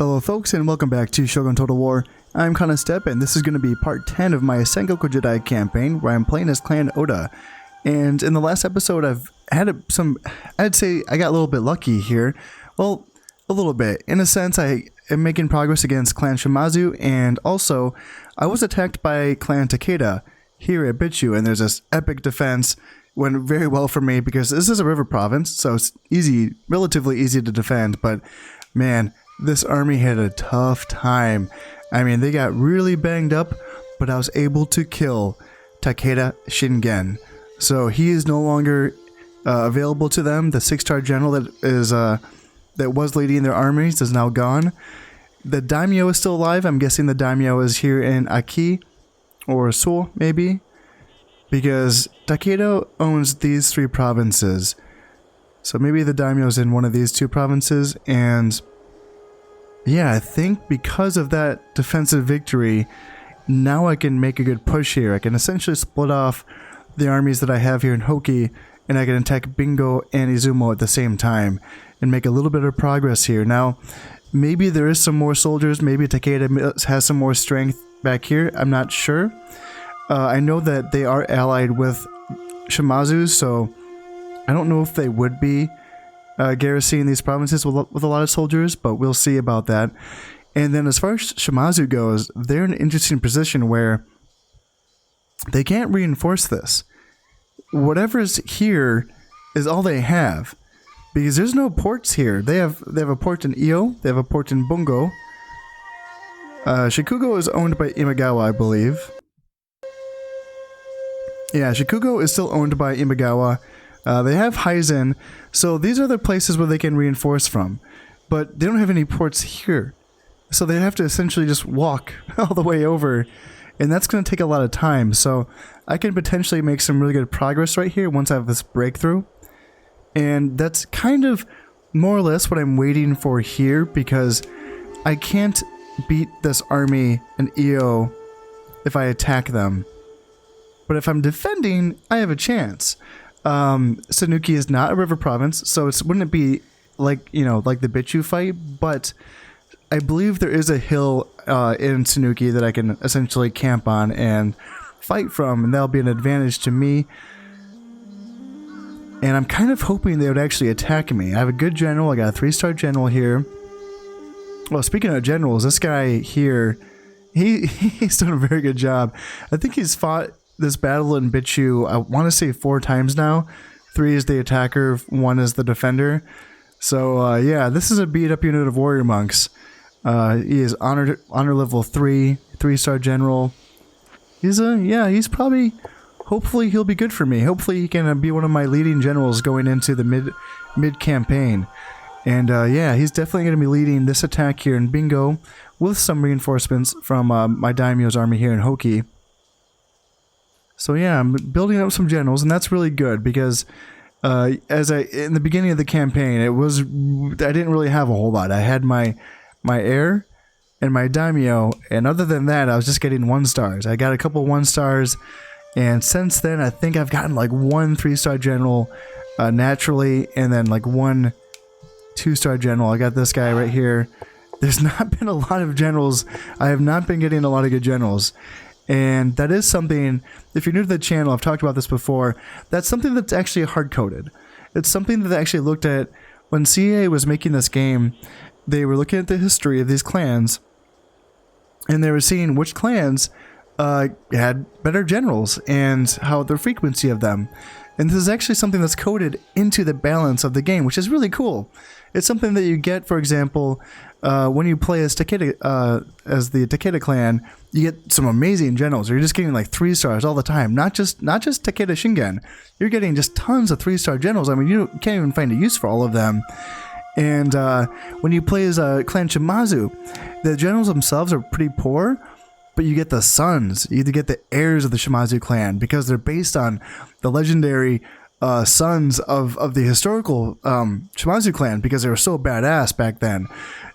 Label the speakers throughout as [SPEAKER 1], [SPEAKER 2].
[SPEAKER 1] Hello folks, and welcome back to Shogun Total War. I'm Kanastep, and this is going to be part 10 of my Sengoku Jedi campaign, where I'm playing as Clan Oda. And in the last episode, I've had I'd say I got a little bit lucky here. Well, a little bit. In a sense, I am making progress against Clan Shimazu, and also, I was attacked by Clan Takeda here at Bitchu, and there's this epic defense. Went very well for me, because this is a river province, so it's easy, relatively easy to defend, but man, this army had a tough time. I mean, they got really banged up, but I was able to kill Takeda Shingen. So he is no longer available to them. The 6-star general that was leading their armies is now gone. The daimyo is still alive. I'm guessing the daimyo is here in Aki or Seoul, maybe, because Takeda owns these 3 provinces. So maybe the daimyo is in one of these 2 provinces, and yeah, I think because of that defensive victory, now I can make a good push here. I can essentially split off the armies that I have here in Hoki, and I can attack Bingo and Izumo at the same time, and make a little bit of progress here. Now, maybe there is some more soldiers, maybe Takeda has some more strength back here, I'm not sure. I know that they are allied with Shimazu, so I don't know if they would be garrisoning these provinces with a lot of soldiers, but we'll see about that. And then as far as Shimazu goes, they're in an interesting position where they can't reinforce this. Whatever's here is all they have, because there's no ports here. They have a port in Iyo, they have a port in Bungo. Shikoku is owned by Imagawa, I believe. Yeah, Shikoku is still owned by Imagawa. They have Haizen, so these are the places where they can reinforce from, but they don't have any ports here, so they have to essentially just walk all the way over, and that's going to take a lot of time. So I can potentially make some really good progress right here once I have this breakthrough, and that's kind of more or less what I'm waiting for here, because I can't beat this army in Iyo if I attack them, but if I'm defending, I have a chance. Sanuki is not a river province, so wouldn't it be like, you know, like the Bitchu fight, but I believe there is a hill in Sanuki that I can essentially camp on and fight from, and that'll be an advantage to me. And I'm kind of hoping they would actually attack me. I have a good general. I got a 3-star general here. Well, speaking of generals, this guy here, he's done a very good job. I think he's fought this battle in Bitchu, I want to say 4 times now. 3 is the attacker, 1 is the defender. So yeah, this is a beat up unit of warrior monks. He is honor level 3, 3-star general. He's probably, hopefully he'll be good for me. Hopefully he can be one of my leading generals going into the mid campaign. And yeah, he's definitely going to be leading this attack here in Bingo with some reinforcements from my daimyo's army here in Hoki. So yeah, I'm building up some generals, and that's really good, because in the beginning of the campaign, I didn't really have a whole lot. I had my heir and my daimyo, and other than that, I was just getting 1-stars. I got a couple 1-stars, and since then, I think I've gotten like 1 3-star general naturally, and then like 1 2-star general. I got this guy right here. There's not been a lot of generals. I have not been getting a lot of good generals. And that is something, if you're new to the channel, I've talked about this before, that's something that's actually hard-coded. It's something that they actually looked at when CA was making this game. They were looking at the history of these clans, and they were seeing which clans had better generals and how the frequency of them. And this is actually something that's coded into the balance of the game, which is really cool. It's something that you get, for example, when you play as Takeda, as the Takeda clan, you get some amazing generals. You're just getting like 3-stars all the time. Not just Takeda Shingen. You're getting just tons of 3-star generals. I mean, you can't even find a use for all of them. And when you play as Clan Shimazu, the generals themselves are pretty poor, but you get the sons. You get the heirs of the Shimazu clan, because they're based on the legendary sons of the historical Shimazu clan, because they were so badass back then.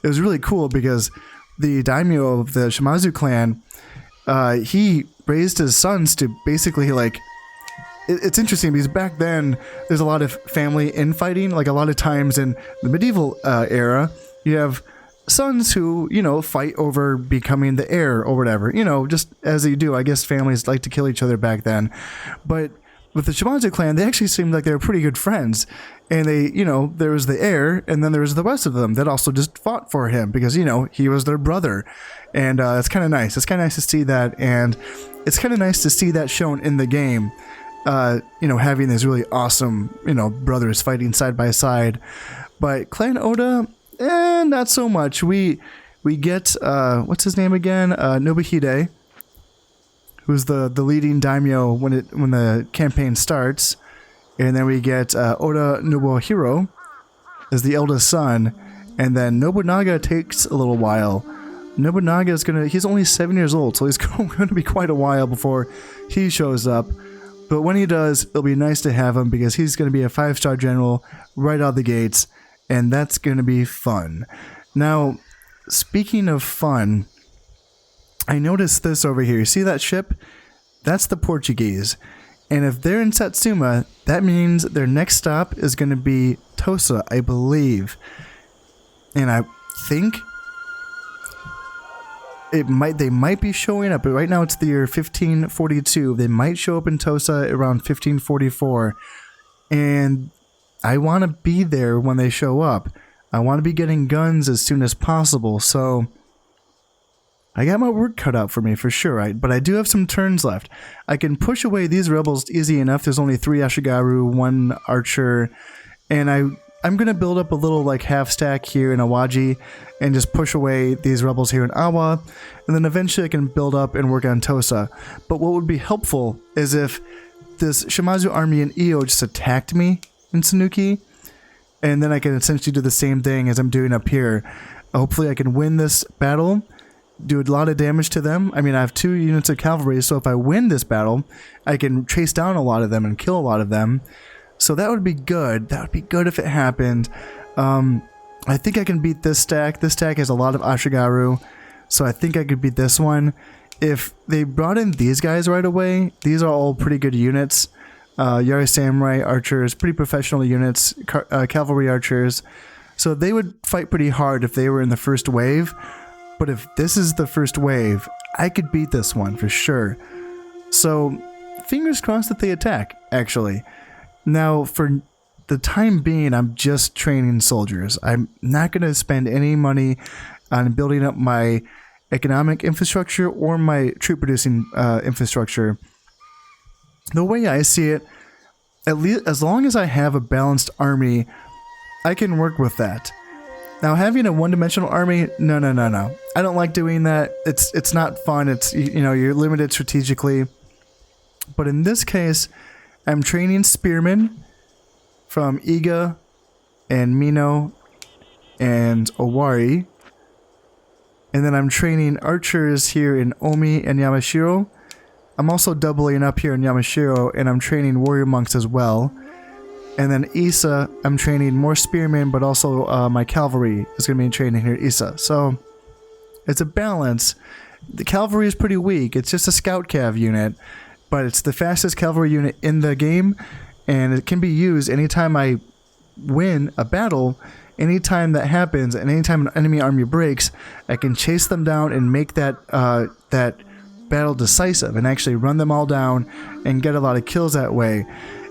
[SPEAKER 1] It was really cool, because the daimyo of the Shimazu clan, he raised his sons to basically like it's interesting because back then there's a lot of family infighting. Like a lot of times in the medieval era, you have sons who, fight over becoming the heir or whatever, just as they do. I guess families like to kill each other back then. But with the Shimazu clan, they actually seemed like they were pretty good friends. And they, there was the heir, and then there was the rest of them that also just fought for him because, he was their brother. And it's kind of nice. It's kind of nice to see that. And it's kind of nice to see that shown in the game. Having these really awesome, brothers fighting side by side. But Clan Oda, not so much. We get, what's his name again? Nobuhide, who's the leading daimyo when the campaign starts. And then we get Oda Nobuhiro as the eldest son. And then Nobunaga takes a little while. Nobunaga he's only 7 years old, so he's going to be quite a while before he shows up. But when he does, it'll be nice to have him because he's going to be a 5-star general right out of the gates. And that's going to be fun. Now, speaking of fun, I noticed this over here. You see that ship? That's the Portuguese. And if they're in Satsuma, that means their next stop is going to be Tosa, I believe. And I think they might be showing up. But right now it's the year 1542. They might show up in Tosa around 1544. And I want to be there when they show up. I want to be getting guns as soon as possible. So I got my work cut out for me for sure, right? But I do have some turns left. I can push away these rebels easy enough. There's only 3 Ashigaru, 1 archer, and I'm going to build up a little like half stack here in Awaji and just push away these rebels here in Awa, and then eventually I can build up and work on Tosa. But what would be helpful is if this Shimazu army in Iyo just attacked me in Sanuki, and then I can essentially do the same thing as I'm doing up here. Hopefully I can win this battle, do a lot of damage to them. I mean, I have 2 units of cavalry, so if I win this battle, I can chase down a lot of them and kill a lot of them. So that would be good. That would be good if it happened. I think I can beat this stack. This stack has a lot of Ashigaru, so I think I could beat this one. If they brought in these guys right away, these are all pretty good units. Yari Samurai archers, pretty professional units, cavalry archers. So they would fight pretty hard if they were in the first wave. But if this is the first wave, I could beat this one for sure. So, fingers crossed that they attack, actually. Now, for the time being, I'm just training soldiers. I'm not going to spend any money on building up my economic infrastructure or my troop-producing infrastructure. The way I see it, at least as long as I have a balanced army, I can work with that. Now, having a one-dimensional army, no. I don't like doing that. It's not fun. It's, you're limited strategically. But in this case, I'm training spearmen from Iga and Mino and Owari. And then I'm training archers here in Omi and Yamashiro. I'm also doubling up here in Yamashiro, and I'm training warrior monks as well. And then Issa, I'm training more spearmen, but also my cavalry is going to be training here at Issa. So it's a balance. The cavalry is pretty weak. It's just a scout cav unit, but it's the fastest cavalry unit in the game, and it can be used anytime I win a battle. Anytime that happens, and anytime an enemy army breaks, I can chase them down and make that that battle decisive, and actually run them all down and get a lot of kills that way.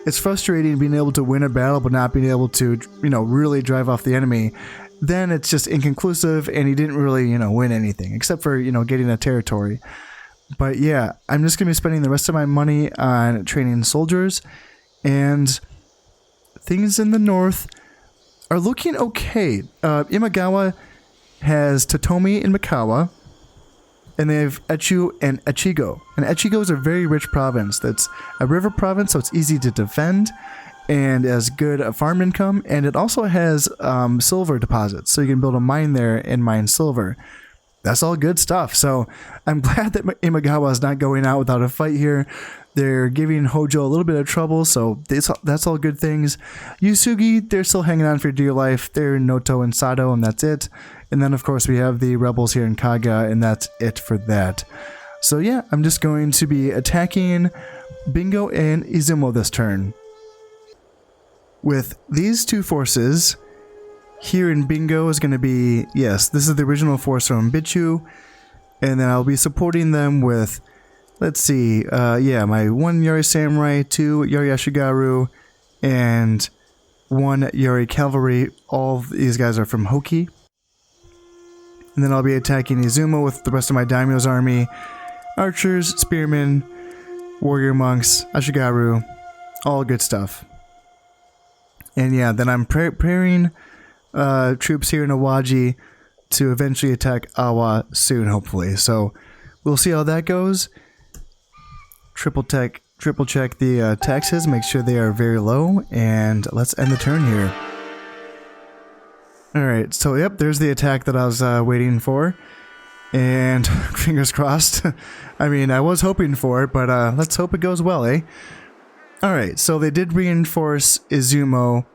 [SPEAKER 1] It's frustrating being able to win a battle but not being able to, really drive off the enemy. Then it's just inconclusive, and you didn't really, win anything except for, getting a territory. But yeah, I'm just going to be spending the rest of my money on training soldiers, and things in the north are looking okay. Imagawa has Totomi and Mikawa, and they have Echu and Echigo. And Echigo is a very rich province. That's a river province, so it's easy to defend and has good farm income. And it also has silver deposits, so you can build a mine there and mine silver. That's all good stuff. So I'm glad that Imagawa is not going out without a fight here. They're giving Hojo a little bit of trouble, so that's all good things. Yusugi, they're still hanging on for dear life. They're in Noto and Sato, and that's it. And then, of course, we have the rebels here in Kaga, and that's it for that. So yeah, I'm just going to be attacking Bingo and Izumo this turn. With these two forces, here in Bingo is going to be, yes, this is the original force from Bichu. And then I'll be supporting them with, let's see, yeah, my 1 Yari Samurai, 2 Yari Ashigaru, and 1 Yari Cavalry. All of these guys are from Hoki. And then I'll be attacking Izumo with the rest of my Daimyo's army. Archers, Spearmen, Warrior Monks, Ashigaru, all good stuff. And yeah, then I'm preparing troops here in Awaji to eventually attack Awa soon, hopefully. So we'll see how that goes. Triple check the taxes, make sure they are very low, and let's end the turn here. Alright, so yep, there's the attack that I was waiting for. And fingers crossed. I mean, I was hoping for it, but let's hope it goes well, eh? Alright, so they did reinforce Izumo.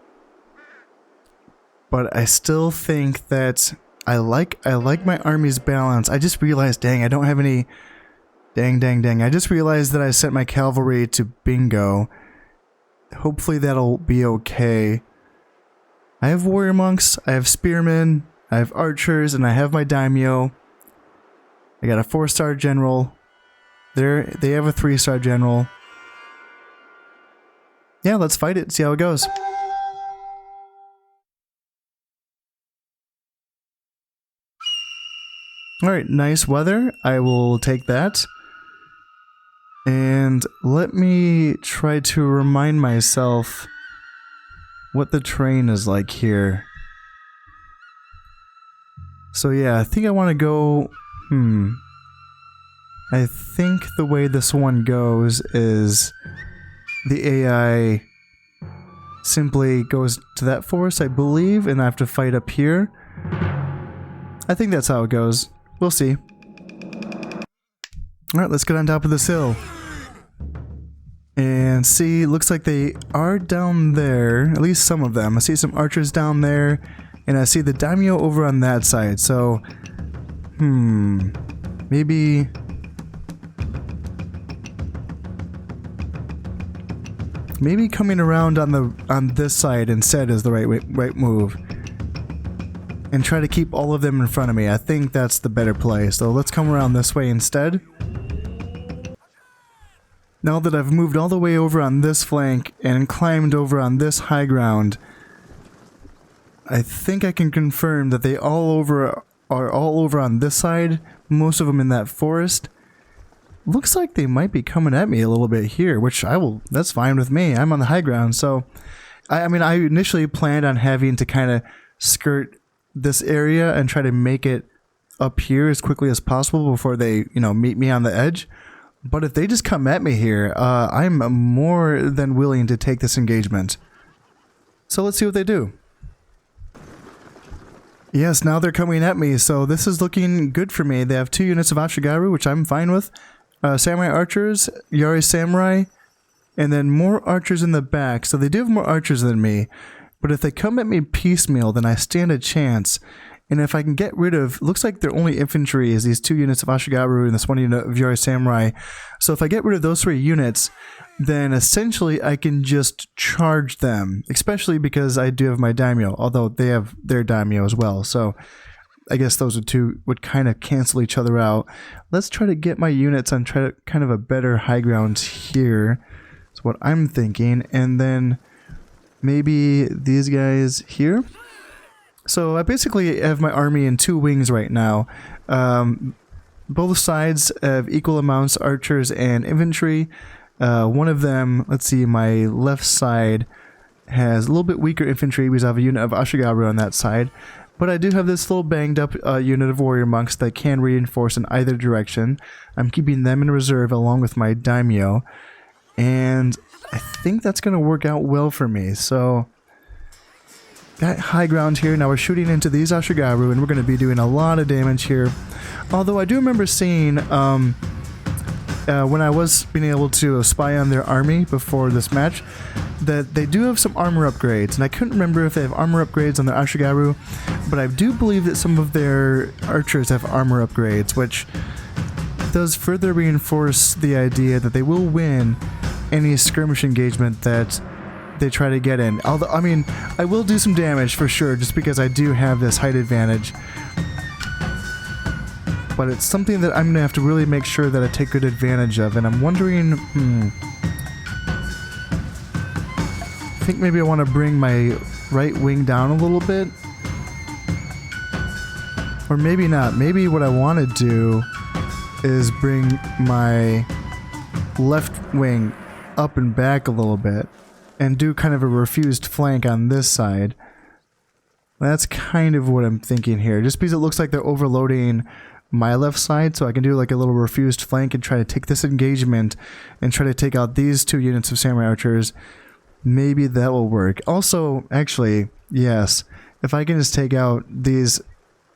[SPEAKER 1] But I still think that I like my army's balance. I just realized, dang, I don't have any... Dang. I just realized that I sent my cavalry to Bingo. Hopefully that'll be okay. I have warrior monks, I have spearmen, I have archers, and I have my daimyo. I got a 4-star general. They have a 3-star general. Yeah, let's fight it, see how it goes. Alright, nice weather. I will take that. And let me try to remind myself what the terrain is like here. So yeah, I think I want to go... I think the way this one goes is the AI simply goes to that forest, I believe, and I have to fight up here. I think that's how it goes. We'll see. Alright, let's get on top of this hill. And see, looks like they are down there, at least some of them. I see some archers down there, and I see the daimyo over on that side, so... maybe... Maybe coming around on this side instead is the right move. And try to keep all of them in front of me. I think that's the better play, so let's come around this way instead. Now that I've moved all the way over on this flank and climbed over on this high ground, I think I can confirm that they are all over on this side, most of them in that forest. Looks like they might be coming at me a little bit here, which that's fine with me. I'm on the high ground, so I mean, I initially planned on having to kind of skirt this area and try to make it up here as quickly as possible before they, meet me on the edge. But if they just come at me here, I'm more than willing to take this engagement. So let's see what they do. Yes, now they're coming at me, so this is looking good for me. They have 2 units of Ashigaru, which I'm fine with. Samurai archers, Yari Samurai, and then more archers in the back. So they do have more archers than me. But if they come at me piecemeal, then I stand a chance. And if I can get rid of... Looks like their only infantry is these 2 units of Ashigaru and this 1 unit of Yari Samurai. So if I get rid of those 3 units, then essentially I can just charge them. Especially because I do have my daimyo, although they have their daimyo as well. So I guess those two would kind of cancel each other out. Let's try to get my units on kind of a better high ground here. That's what I'm thinking. And then maybe these guys here. So I basically have my army in 2 wings right now. Both sides have equal amounts archers and infantry. One of them, let's see, my left side has a little bit weaker infantry because I have a unit of Ashigaru on that side. But I do have this little banged up unit of warrior monks that can reinforce in either direction. I'm keeping them in reserve along with my daimyo. And I think that's going to work out well for me. So, got high ground here. Now we're shooting into these Ashigaru and we're going to be doing a lot of damage here. Although I do remember seeing, when I was being able to spy on their army before this match, that they do have some armor upgrades, and I couldn't remember if they have armor upgrades on their Ashigaru, but I do believe that some of their archers have armor upgrades, which does further reinforce the idea that they will win any skirmish engagement that they try to get in. Although, I mean, I will do some damage for sure, just because I do have this height advantage. But it's something that I'm going to have to really make sure that I take good advantage of. And I'm wondering, I think maybe I want to bring my right wing down a little bit. Or maybe not. Maybe what I want to do is bring my left wing up and back a little bit. And do kind of a refused flank on this side. That's kind of what I'm thinking here. Just because it looks like they're overloading my left side, so I can do like a little refused flank and try to take this engagement and try to take out these 2 units of samurai archers. Maybe that will work. Also, actually, yes, if I can just take out these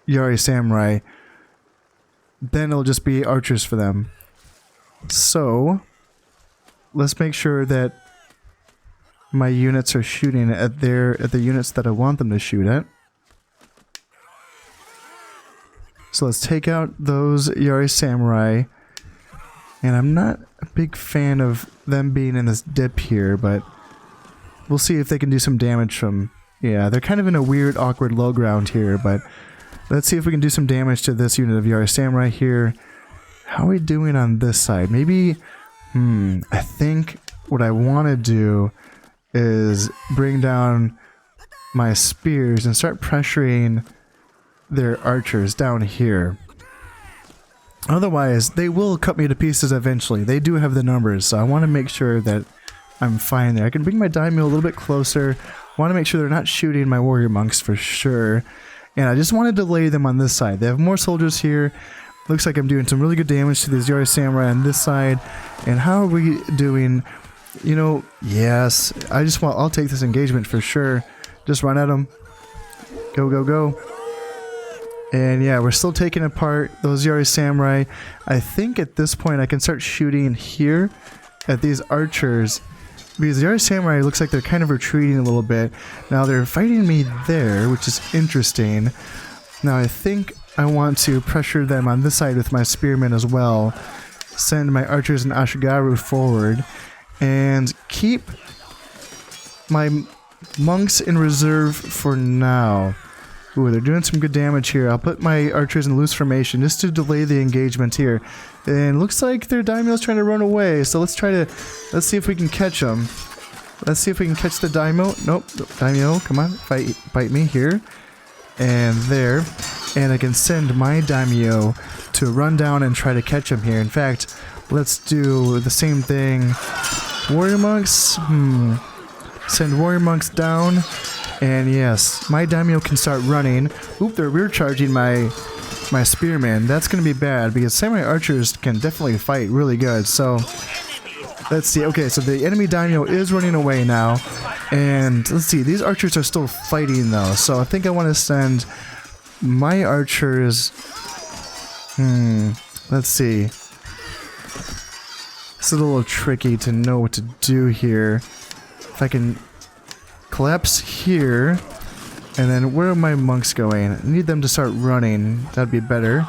[SPEAKER 1] Yari samurai, then it'll just be archers for them. So, let's make sure that my units are shooting at the units that I want them to shoot at. So let's take out those Yari samurai. And I'm not a big fan of them being in this dip here, but we'll see if they can do some damage from... Yeah, they're kind of in a weird, awkward low ground here, but let's see if we can do some damage to this unit of Yari samurai here. How are we doing on this side? Maybe... I think what I want to do is bring down my spears and start pressuring their archers down here. Otherwise, they will cut me to pieces eventually. They do have the numbers, so I want to make sure that I'm fine there. I can bring my daimyo a little bit closer. I want to make sure they're not shooting my warrior monks for sure. And I just want to delay them on this side. They have more soldiers here. Looks like I'm doing some really good damage to these Yari samurai on this side. And how are we doing? You know, yes. I'll take this engagement for sure. Just run at them. Go, go, go. And yeah, we're still taking apart those Yari samurai. I think at this point I can start shooting here at these archers. Because the Yari samurai looks like they're kind of retreating a little bit. Now they're fighting me there, which is interesting. Now I think I want to pressure them on this side with my spearmen as well. Send my archers and Ashigaru forward. And keep my monks in reserve for now. Ooh, they're doing some good damage here. I'll put my archers in loose formation just to delay the engagement here. And looks like their daimyo's trying to run away. So let's see if we can catch them. Let's see if we can catch the daimyo. Nope, daimyo, come on, fight me here. And there. And I can send my daimyo to run down and try to catch him here. In fact, let's do the same thing. Warrior monks, send warrior monks down. And yes, my daimyo can start running. Oop, they're rear charging my spearman. That's going to be bad because samurai archers can definitely fight really good. So let's see. Okay, so the enemy daimyo is running away now. And let's see, these archers are still fighting though. So I think I want to send my archers. Let's see. It's a little tricky to know what to do here. If I can collapse here, and then where are my monks going? I need them to start running. That'd be better.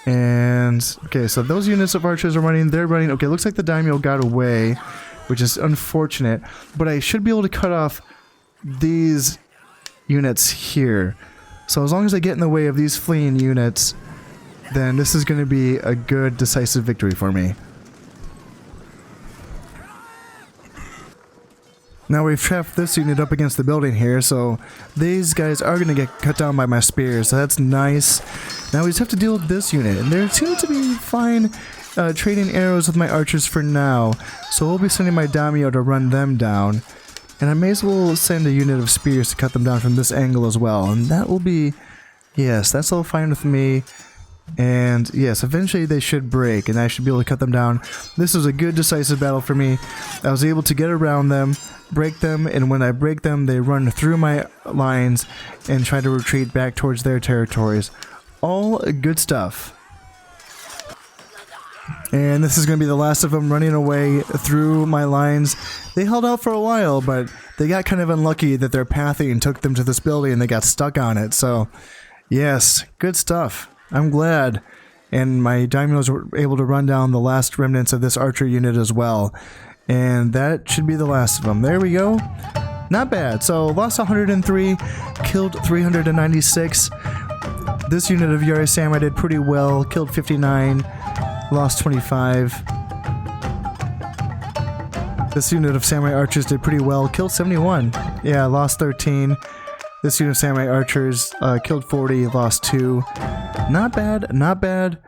[SPEAKER 1] And okay, so those units of archers are running. They're running. Okay, looks like the daimyo got away, which is unfortunate. But I should be able to cut off these units here. So as long as I get in the way of these fleeing units, then this is going to be a good decisive victory for me. Now we've trapped this unit up against the building here, so these guys are going to get cut down by my spears, so that's nice. Now we just have to deal with this unit, and they seem to be fine trading arrows with my archers for now, so we'll be sending my daimyo to run them down. And I may as well send a unit of spears to cut them down from this angle as well, and that will be... Yes, that's all fine with me. And yes, eventually they should break, and I should be able to cut them down. This was a good decisive battle for me. I was able to get around them, break them, and when I break them, they run through my lines and try to retreat back towards their territories. All good stuff. And this is going to be the last of them running away through my lines. They held out for a while, but they got kind of unlucky that their pathing took them to this building and they got stuck on it. So, yes, good stuff. I'm glad. And my daimyos were able to run down the last remnants of this archer unit as well. And that should be the last of them. There we go. Not bad. So lost 103, killed 396. This unit of Yari Samurai did pretty well. Killed 59, lost 25. This unit of Samurai Archers did pretty well. Killed 71. Yeah, lost 13. This unit of Samurai Archers killed 40, lost 2. Not bad, not bad.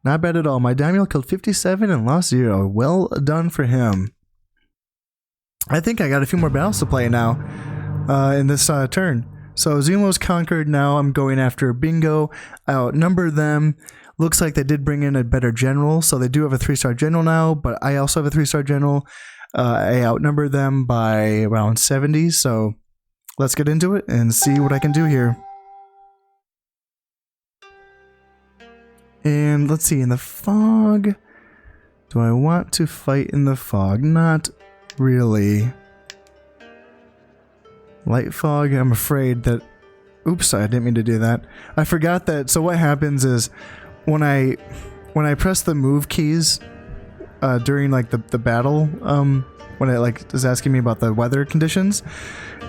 [SPEAKER 1] Not bad at all. My daimyo killed 57 and lost 0. Well done for him. I think I got a few more battles to play now in this turn. So Izumo's conquered. Now I'm going after Bingo. I outnumber them. Looks like they did bring in a better general. So they do have a 3-star general now, but I also have a 3-star general. I outnumber them by around 70. So let's get into it and see what I can do here. And let's see, in the fog. Do I want to fight in the fog? Not really. Light fog, I'm afraid that... Oops, I didn't mean to do that. I forgot that, so what happens is when I press the move keys during like the battle, when it like is asking me about the weather conditions,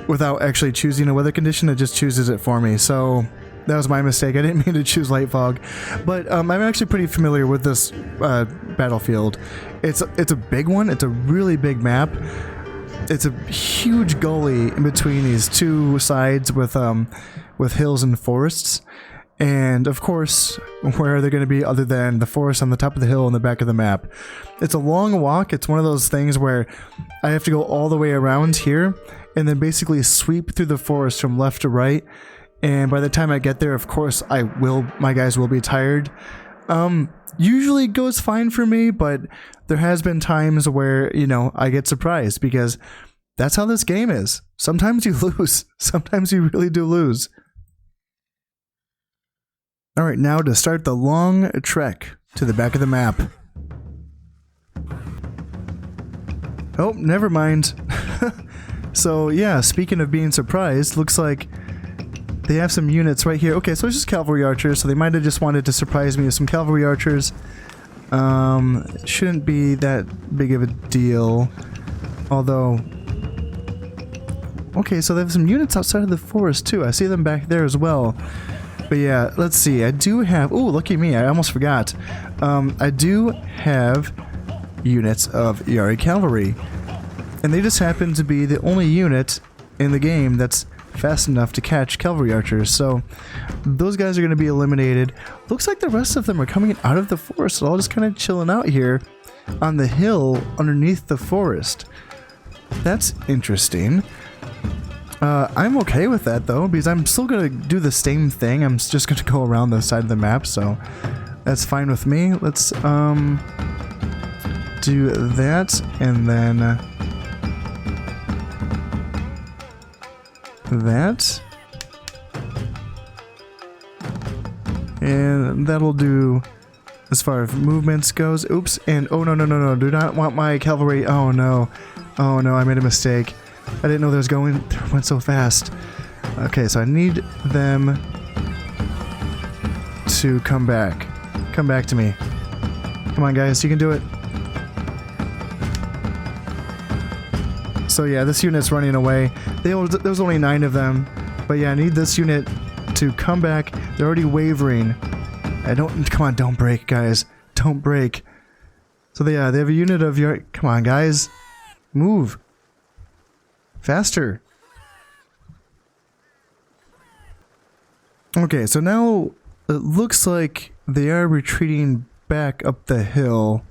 [SPEAKER 1] without actually choosing a weather condition, it just chooses it for me. So that was my mistake. I didn't mean to choose light fog, but I'm actually pretty familiar with this battlefield. It's a big one. It's a really big map. It's a huge gully in between these two sides with hills and forests. And of course, where are they going to be other than the forest on the top of the hill and the back of the map? It's a long walk. It's one of those things where I have to go all the way around here and then basically sweep through the forest from left to right. And by the time I get there, of course, my guys will be tired. Usually it goes fine for me, but there has been times where, you know, I get surprised because that's how this game is. Sometimes you lose. Sometimes you really do lose. Alright, now to start the long trek to the back of the map. Oh, never mind. So yeah, speaking of being surprised, looks like they have some units right here. Okay, so it's just cavalry archers, so they might have just wanted to surprise me with some cavalry archers. Shouldn't be that big of a deal. Although... Okay, so they have some units outside of the forest too. I see them back there as well. But yeah, let's see. I do have... Ooh, lucky me. I almost forgot. I do have units of Yari Cavalry. And they just happen to be the only unit in the game that's fast enough to catch cavalry archers. So those guys are going to be eliminated. Looks like the rest of them are coming out of the forest. So all just kind of chilling out here on the hill underneath the forest. That's interesting. I'm okay with that though, because I'm still going to do the same thing. I'm just going to go around the side of the map, so that's fine with me. Let's do that, and then that. And that'll do as far as movements goes. Oops, and oh no, do not want my cavalry. Oh no, I made a mistake. I didn't know they went so fast. Okay, so I need them to come back. Come back to me. Come on, guys, you can do it. So yeah, this unit's running away. There's only 9 of them. But yeah, I need this unit to come back. They're already wavering. Come on, don't break, guys. Don't break. So yeah, they have a unit of your... Come on, guys. Move. Faster. Okay, so now it looks like they are retreating back up the hill.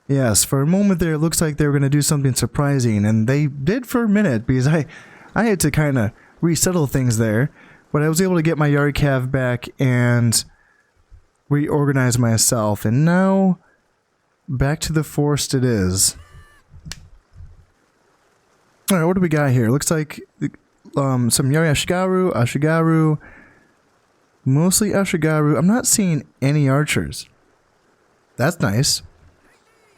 [SPEAKER 1] Yes, for a moment there it looks like they were going to do something surprising, and they did for a minute, because I had to kind of resettle things there, but I was able to get my Yari Cav back and reorganize myself, and now back to the forest it is. Alright, what do we got here? Looks like some Yari Ashigaru, mostly Ashigaru. I'm not seeing any archers. That's nice.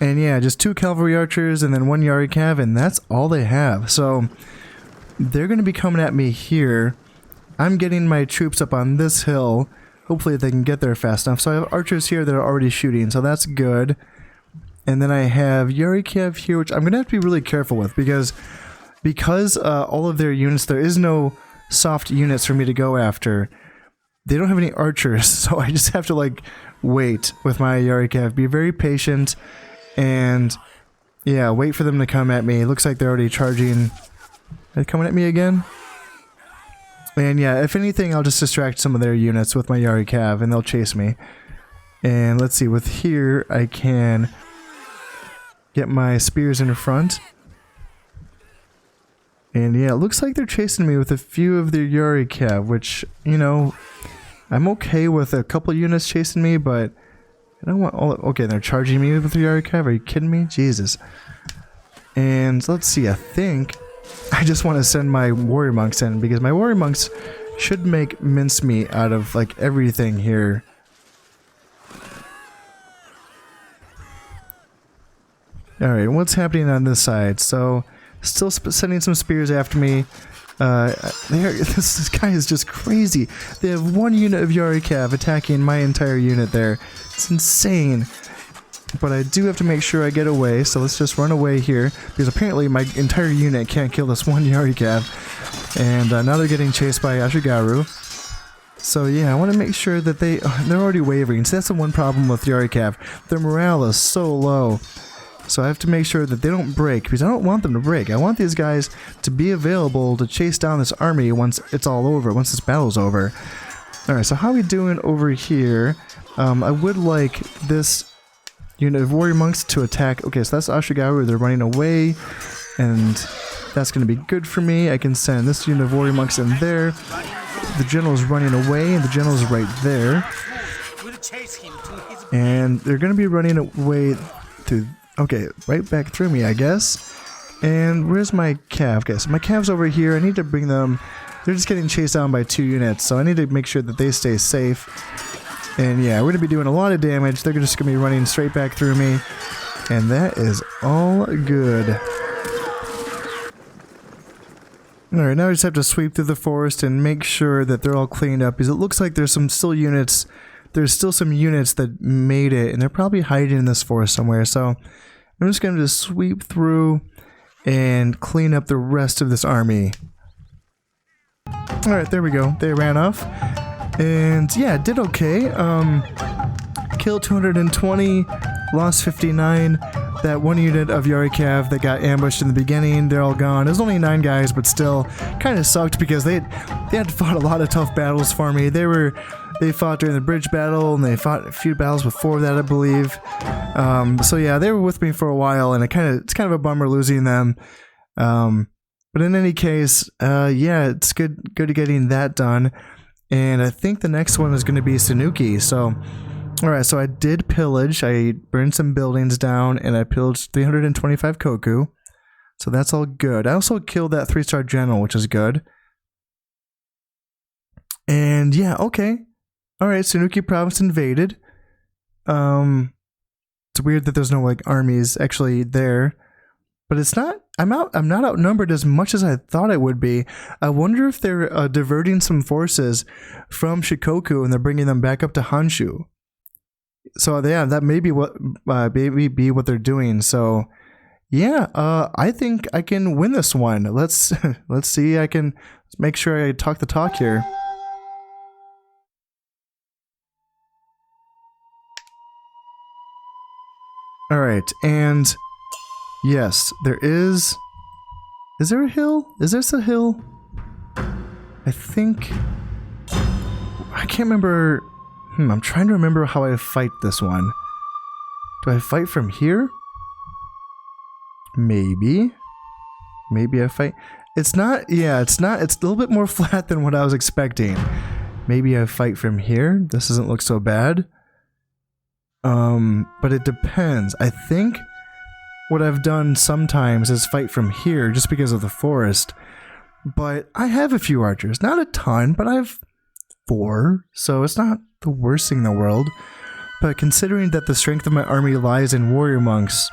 [SPEAKER 1] And yeah, just 2 cavalry archers and then 1 Yari Cav, and that's all they have. So they're going to be coming at me here. I'm getting my troops up on this hill. Hopefully they can get there fast enough. So I have archers here that are already shooting, so that's good. And then I have Yarikav here, which I'm going to have to be really careful with because all of their units, there is no soft units for me to go after. They don't have any archers, so I just have to like wait with my Yarikav. Be very patient and yeah, wait for them to come at me. It looks like they're already charging. Are they coming at me again? And yeah, if anything, I'll just distract some of their units with my Yarikav and they'll chase me. And let's see, with here, I can get my spears in front. And yeah, it looks like they're chasing me with a few of their Yarikav, which, you know, I'm okay with a couple units chasing me, but I don't want all... Okay, they're charging me with their Yarikav? Are you kidding me? Jesus. And let's see, I think I just want to send my warrior monks in, because my warrior monks should make mincemeat out of, like, everything here. Alright, what's happening on this side? So... Still sending some spears after me. This guy is just crazy. They have one unit of Yarikav attacking my entire unit there. It's insane. But I do have to make sure I get away, so let's just run away here. Because apparently my entire unit can't kill this one Yarikav. And now they're getting chased by Ashigaru. So yeah, I want to make sure that they're already wavering. So that's the one problem with Yarikav. Their morale is so low. So I have to make sure that they don't break, because I don't want them to break. I want these guys to be available to chase down this army once it's all over, once this battle's over. Alright, so how are we doing over here? I would like this unit of warrior monks to attack. Okay, so that's Ashigaru, they're running away, and that's going to be good for me. I can send this unit of warrior monks in there. The general's running away, and the general's right there. And they're going to be running away through... Okay, right back through me, I guess. And where's my cav? Okay, so my cav's over here. I need to bring them... They're just getting chased down by 2 units, so I need to make sure that they stay safe. And yeah, we're going to be doing a lot of damage. They're just going to be running straight back through me. And that is all good. Alright, now I just have to sweep through the forest and make sure that they're all cleaned up, because it looks like there's still units... There's still some units that made it, and they're probably hiding in this forest somewhere, so I'm just going to just sweep through and clean up the rest of this army. Alright, there we go. They ran off. And yeah, did okay. Killed 220, lost 59. That one unit of Yarikav that got ambushed in the beginning, they're all gone. There's only 9 guys, but still kind of sucked because they had fought a lot of tough battles for me. They fought during the bridge battle, and they fought a few battles before that, I believe. So yeah, they were with me for a while, and it's kind of a bummer losing them. But in any case, yeah, it's good getting that done. And I think the next one is going to be Sanuki. So, alright, so I did pillage. I burned some buildings down, and I pillaged 325 koku. So that's all good. I also killed that 3-star general, which is good. And yeah, okay. Alright, Sanuki province invaded. It's weird that there's no like armies actually there. But it's not, I'm not outnumbered as much as I thought I would be. I wonder if they're diverting some forces from Shikoku and they're bringing them back up to Honshu. So yeah, that may be what they're doing. So yeah, I think I can win this one. Let's see. I can make sure I talk the talk here. All right, and yes, there is. Is there a hill? Is this a hill? I think. I can't remember. I'm trying to remember how I fight this one. Do I fight from here? Maybe. Maybe I fight. It's not. Yeah, it's not. It's a little bit more flat than what I was expecting. Maybe I fight from here. This doesn't look so bad. But it depends. I think what I've done sometimes is fight from here just because of the forest. But I have a few archers. Not a ton, but I have 4. So it's not the worst thing in the world. But considering that the strength of my army lies in warrior monks,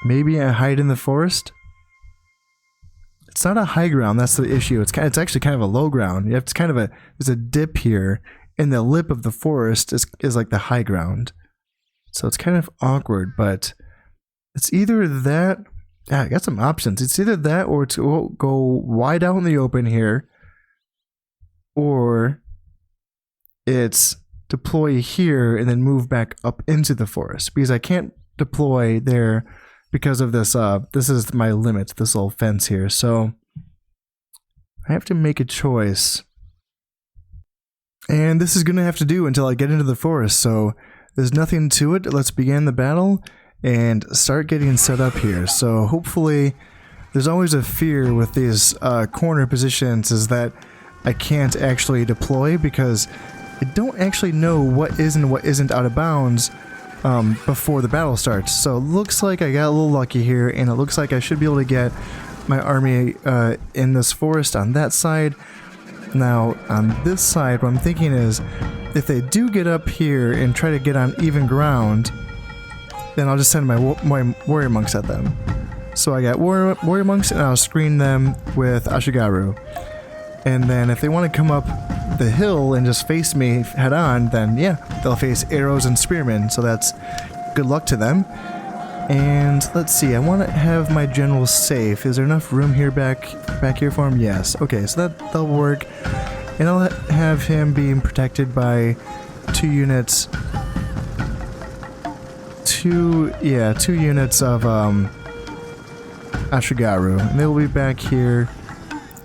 [SPEAKER 1] maybe I hide in the forest? It's not a high ground, that's the issue. It's actually kind of a low ground. You have to there's a dip here. And the lip of the forest is like the high ground. So it's kind of awkward, but it's either that... I got some options. It's either that or to go wide out in the open here, or it's deploy here and then move back up into the forest, because I can't deploy there because of this. This is my limit, this little fence here. So I have to make a choice, and this is gonna have to do until I get into the forest. So there's nothing to it. Let's begin the battle and start getting set up here. So hopefully, there's always a fear with these corner positions is that I can't actually deploy, because I don't actually know what is and what isn't out of bounds before the battle starts. So it looks like I got a little lucky here, and it looks like I should be able to get my army in this forest on that side. Now on this side, what I'm thinking is, if they do get up here and try to get on even ground, then I'll just send my warrior monks at them. So I got warrior monks, and I'll screen them with Ashigaru. And then if they want to come up the hill and just face me head on, then yeah, they'll face arrows and spearmen. So that's good luck to them. And let's see, I want to have my general safe. Is there enough room here back here for him? Yes. Okay, so that'll work. And I'll have him being protected by 2 units. Two units of Ashigaru, and they'll be back here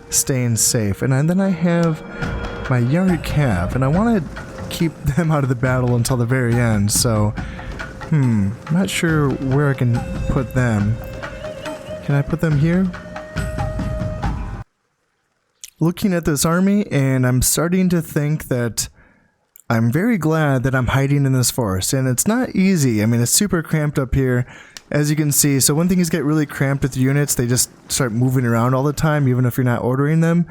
[SPEAKER 1] staying safe. And then I have my Yari Cav, and I want to keep them out of the battle until the very end. So not sure where I can put them. Can I put them here? Looking at this army, and I'm starting to think that I'm very glad that I'm hiding in this forest, and it's not easy. I mean, it's super cramped up here, as you can see. So when things get really cramped with units, they just start moving around all the time, even if you're not ordering them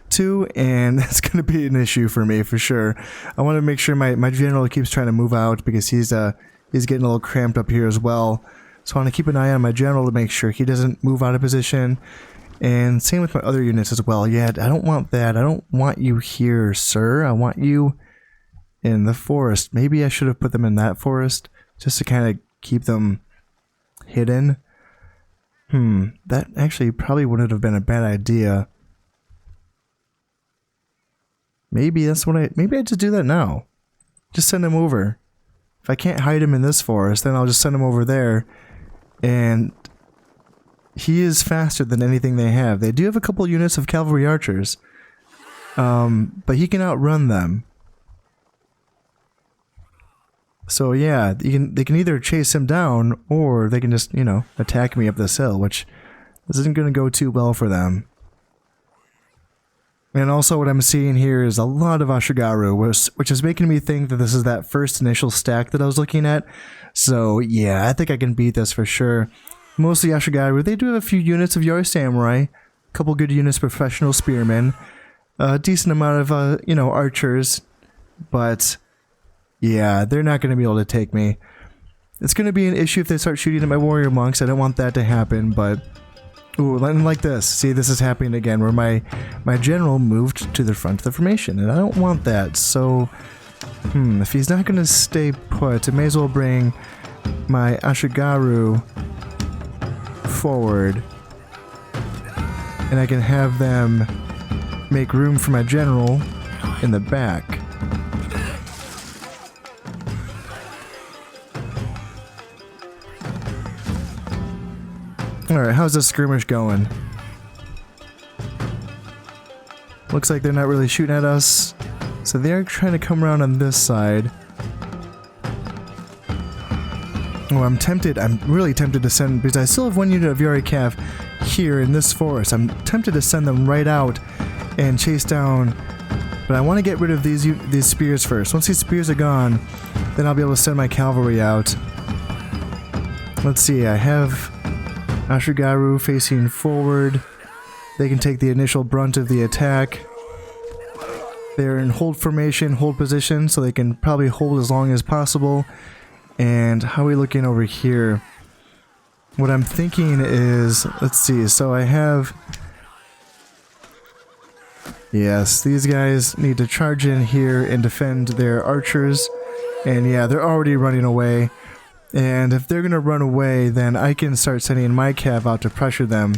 [SPEAKER 1] to, and that's going to be an issue for me for sure. I want to make sure my general keeps trying to move out, because he's getting a little cramped up here as well. So I want to keep an eye on my general to make sure he doesn't move out of position. And same with my other units as well. Yeah, I don't want that. I don't want you here, sir. I want you in the forest. Maybe I should have put them in that forest just to kind of keep them hidden. That actually probably wouldn't have been a bad idea. Maybe that's what maybe I just do that now. Just send them over. If I can't hide him in this forest, then I'll just send him over there. And he is faster than anything they have. They do have a couple units of cavalry archers, but he can outrun them. So yeah, they can either chase him down, or they can just, attack me up this hill, which isn't going to go too well for them. And also what I'm seeing here is a lot of Ashigaru, which is making me think that this is that first initial stack that I was looking at. So yeah, I think I can beat this for sure. Mostly Ashigaru. They do have a few units of Yari Samurai, a couple good units of professional spearmen, a decent amount of, archers, but yeah, they're not going to be able to take me. It's going to be an issue if they start shooting at my warrior monks. I don't want that to happen, but... Ooh, like this. See, this is happening again, where my general moved to the front of the formation, and I don't want that. So, if he's not going to stay put, I may as well bring my Ashigaru forward, and I can have them make room for my general in the back. Alright, how's this skirmish going? Looks like they're not really shooting at us, so they're trying to come around on this side. Oh, I'm really tempted to send, because I still have one unit of Yari Cav here in this forest. I'm tempted to send them right out and chase down, but I want to get rid of these spears first. Once these spears are gone, then I'll be able to send my cavalry out. Let's see, I have Ashigaru facing forward. They can take the initial brunt of the attack. They're in hold formation, hold position, so they can probably hold as long as possible. And how are we looking over here? What I'm thinking is, let's see, so I have... Yes, these guys need to charge in here and defend their archers. And yeah, they're already running away. And if they're gonna run away, then I can start sending my cav out to pressure them.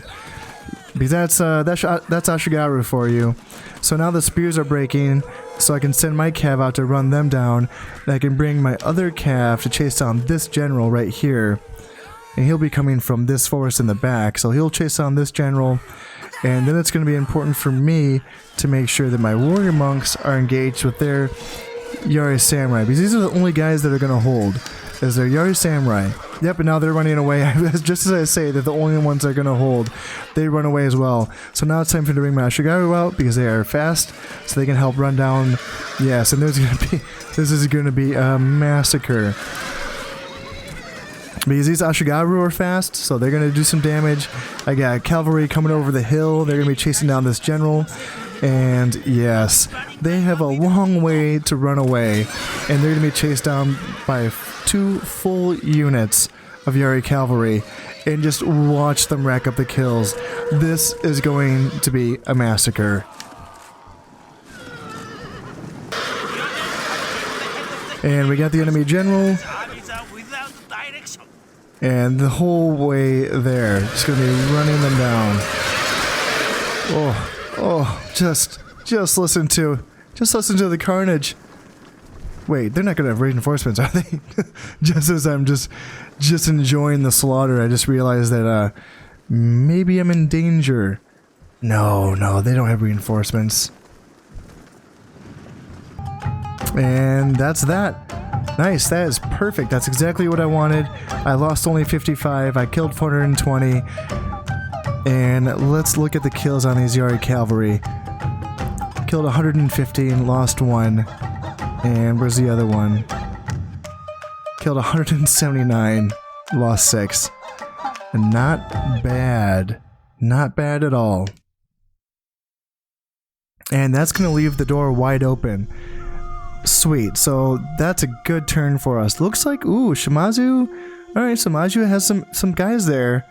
[SPEAKER 1] Because that's Ashigaru for you. So now the spears are breaking, so I can send my cav out to run them down, and I can bring my other cav to chase down this general right here. And he'll be coming from this forest in the back, so he'll chase down this general. And then it's going to be important for me to make sure that my warrior monks are engaged with their Yari Samurai, because these are the only guys that are going to hold, is their Yari Samurai. Yep, and now they're running away. Just as I say, they're the only ones that are going to hold. They run away as well. So now it's time for me to bring my Ashigaru out, because they are fast, so they can help run down. Yes, and this is going to be a massacre. Because these Ashigaru are fast, so they're going to do some damage. I got cavalry coming over the hill. They're going to be chasing down this general. And yes, they have a long way to run away. And they're going to be chased down by 2 full units of Yari cavalry. And just watch them rack up the kills. This is going to be a massacre. And we got the enemy general. And the whole way there, just gonna be running them down. Just listen to the carnage. Wait, they're not gonna have reinforcements, are they? Just as I'm just enjoying the slaughter, I just realized that maybe I'm in danger. No, they don't have reinforcements. And that's that. Nice, that is perfect. That's exactly what I wanted. I lost only 55. I killed 420. And let's look at the kills on these Yari cavalry. Killed 115, lost 1. And where's the other one? Killed 179, lost 6. Not bad. Not bad at all. And that's going to leave the door wide open. Sweet, so that's a good turn for us. Looks like, ooh, Shimazu. Alright, Shimazu has some guys there.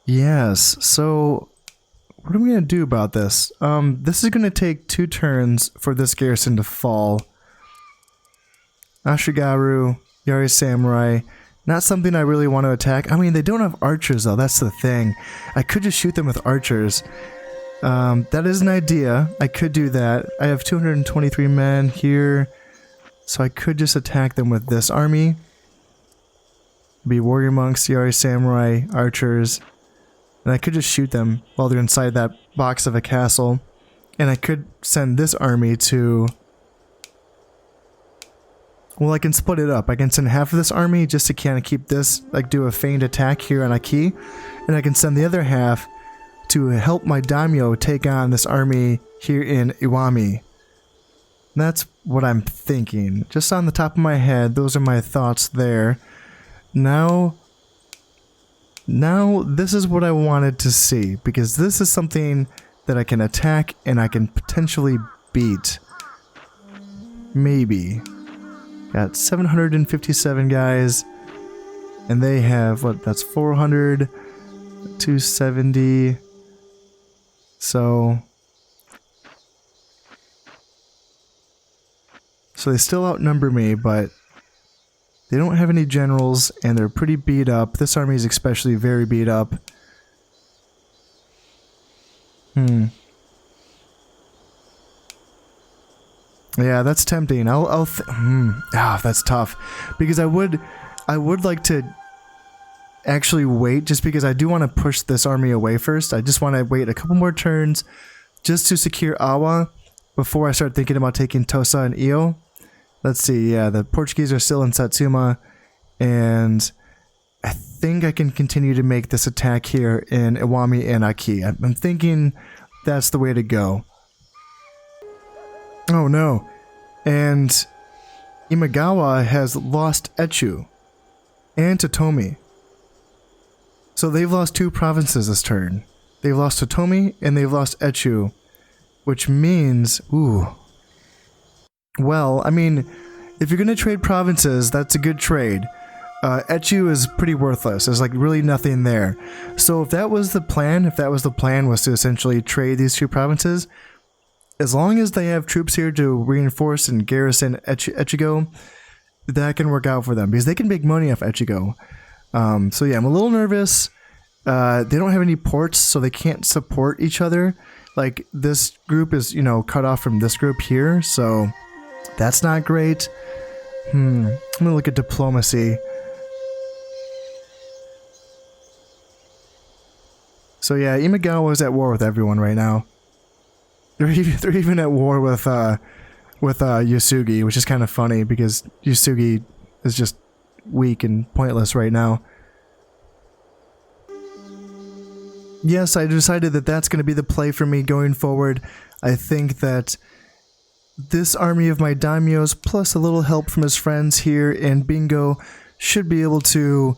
[SPEAKER 1] Yes, so what are we gonna do about this? This is gonna take 2 turns for this garrison to fall. Ashigaru, Yari Samurai. Not something I really want to attack. I mean, they don't have archers though, that's the thing. I could just shoot them with archers. That is an idea. I could do that. I have 223 men here, so I could just attack them with this army. Be warrior monks, Yari Samurai, archers, and I could just shoot them while they're inside that box of a castle. And I could send this army to... Well, I can split it up. I can send half of this army just to kind of keep this, like do a feigned attack here on Aki, and I can send the other half to help my daimyo take on this army here in Iwami. That's what I'm thinking. Just on the top of my head, those are my thoughts there. Now this is what I wanted to see, because this is something that I can attack and I can potentially beat. Maybe. Got 757 guys, and they have, what, that's 400, 270... So they still outnumber me, but they don't have any generals, and they're pretty beat up. This army is especially very beat up. Yeah, that's tempting. That's tough, because I would like to actually wait, just because I do want to push this army away first. I just want to wait a couple more turns just to secure Awa before I start thinking about taking Tosa and Iyo. Let's see, yeah, the Portuguese are still in Satsuma, and I think I can continue to make this attack here in Iwami and Aki. I'm thinking that's the way to go. Oh no, and Imagawa has lost Echu and Totomi. So they've lost 2 provinces this turn. They've lost Totomi and they've lost Echu, which means, ooh. Well, I mean, if you're gonna trade provinces, that's a good trade. Echu is pretty worthless. There's like really nothing there. So if that was the plan, was to essentially trade these 2 provinces, as long as they have troops here to reinforce and garrison Echigo, that can work out for them because they can make money off Echigo. So yeah, I'm a little nervous. They don't have any ports, so they can't support each other. Like, this group is, cut off from this group here, so that's not great. I'm gonna look at diplomacy. So yeah, Imagawa is at war with everyone right now. They're even at war with Yasugi, which is kind of funny because Yasugi is just weak and pointless right now. Yes, I decided that that's going to be the play for me going forward. I think that this army of my daimyos, plus a little help from his friends here in Bingo, should be able to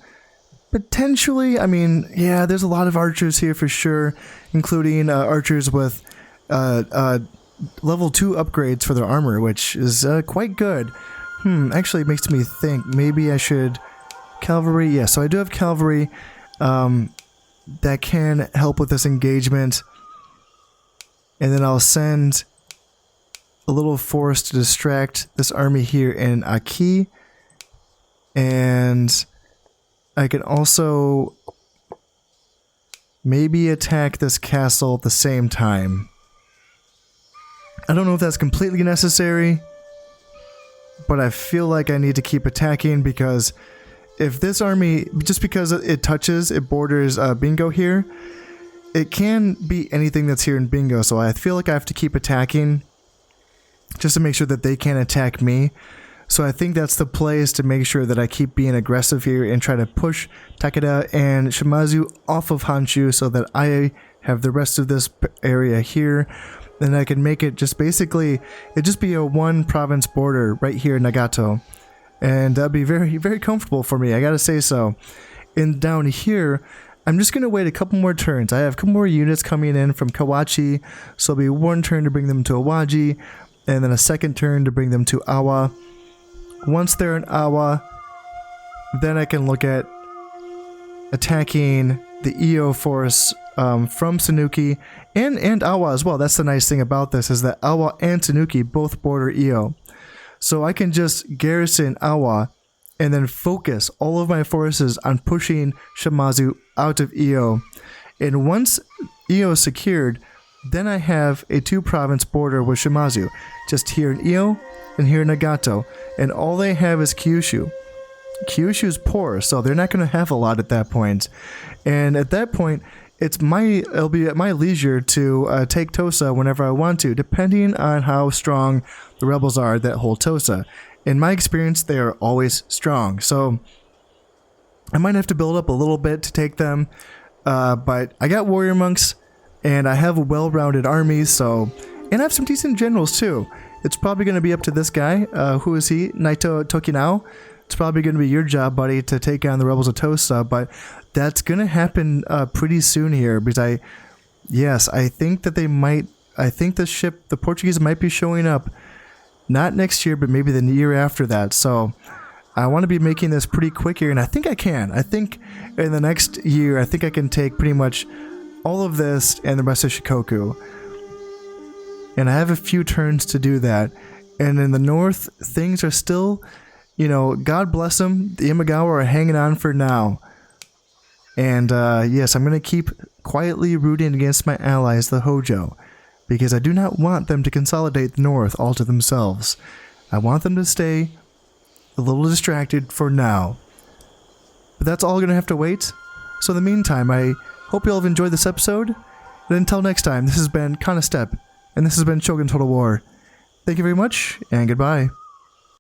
[SPEAKER 1] potentially, I mean, yeah, there's a lot of archers here for sure, including archers with level 2 upgrades for their armor, which is quite good. Actually it makes me think maybe I should... Cavalry, yeah, so I do have cavalry that can help with this engagement. And then I'll send a little force to distract this army here in Aki. And I can also maybe attack this castle at the same time. I don't know if that's completely necessary, but I feel like I need to keep attacking because if this army, just because it borders Bingo here, it can be anything that's here in Bingo, so I feel like I have to keep attacking just to make sure that they can't attack me. So I think that's the play, is to make sure that I keep being aggressive here and try to push Takeda and Shimazu off of Honshu so that I have the rest of this area here. Then I can make it just basically, it'd just be a 1 province border right here in Nagato. And that'd be very, very comfortable for me, I gotta say so. And down here, I'm just gonna wait a couple more turns. I have a couple more units coming in from Kawachi, so it'll be 1 turn to bring them to Awaji, and then a 2nd turn to bring them to Awa. Once they're in Awa, then I can look at attacking the Io force from Sanuki and Awa as well. That's the nice thing about this, is that Awa and Sanuki both border Io. So I can just garrison Awa and then focus all of my forces on pushing Shimazu out of Io. And once Io is secured, then I have a 2 province border with Shimazu, just here in Io and here in Nagato, and all they have is Kyushu. Kyushu's poor, so they're not going to have a lot at that point. And at that point, it'll be at my leisure to take Tosa whenever I want to, depending on how strong the rebels are that hold Tosa. In my experience, they are always strong, so I might have to build up a little bit to take them, but I got warrior monks, and I have a well-rounded army, and I have some decent generals too. It's probably going to be up to this guy. Who is he? Naito Tokinao. It's probably going to be your job, buddy, to take on the rebels of Tosa, but that's going to happen pretty soon here, because I think that the Portuguese might be showing up, not next year, but maybe the year after that. So I want to be making this pretty quick here, and I think I can. I think in the next year, I think I can take pretty much all of this and the rest of Shikoku. And I have a few turns to do that. And in the north, things are still, God bless them, the Imagawa are hanging on for now. And yes, I'm going to keep quietly rooting against my allies, the Hojo, because I do not want them to consolidate the north all to themselves. I want them to stay a little distracted for now. But that's all going to have to wait. So in the meantime, I hope you all have enjoyed this episode. And until next time, this has been Kanastep, and this has been Shogun Total War. Thank you very much, and goodbye.